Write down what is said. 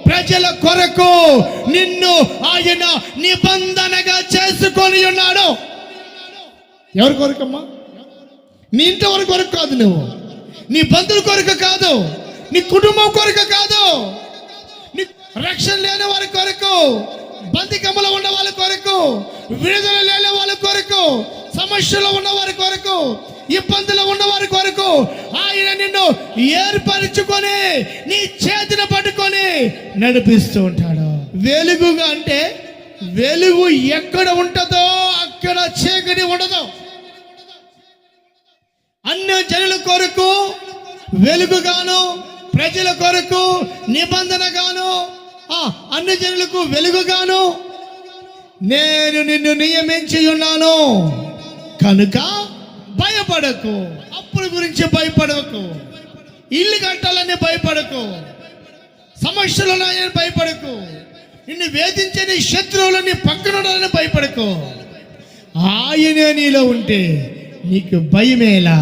ప్రజల కొరకు నిన్ను ఆయన నిబంధనగా చేసుకొని ఉన్నాడు. ఎవరి కొరకమ్మా? నీ ఇంటి వారి కొరకు కాదు, నువ్వు నీ బంధువుల కొరకు కాదు, నీ కుటుంబం కొరకు కాదు, నీ రక్షణ లేని వారి కొరకు, బంధికములో ఉన్న వాళ్ళ కొరకు, విడుదల లేని వాళ్ళ కొరకు, సమస్యలో ఉన్న వారి కొరకు, ఇబ్బందులు ఉన్న వారి కొరకు ఆయన నిన్ను ఏర్పరచుకొని నీ చేతిని పట్టుకొని నడిపిస్తూ ఉంటాడు. వెలుగుగా అంటే వెలుగు ఎక్కడ ఉంటుందో అక్కడ చీకటి ఉండదు. అన్ని జనుల కొరకు వెలుగుగాను, ప్రజల కొరకు నిబంధనగాను, అన్ని జనులకు వెలుగుగాను నేను నిన్ను నియమించి ఉన్నాను కనుక భయపడకు. అప్పుల గురించి భయపడకు, ఇల్లు కట్టాలని భయపడకు, సమస్యలు ఉన్నాయని భయపడకు, నిన్ను వేధించే నీ శత్రువులు నీ పక్కన ఉండాలని భయపడకు. ఆయనే నీలో ఉంటే నీకు భయమేలా.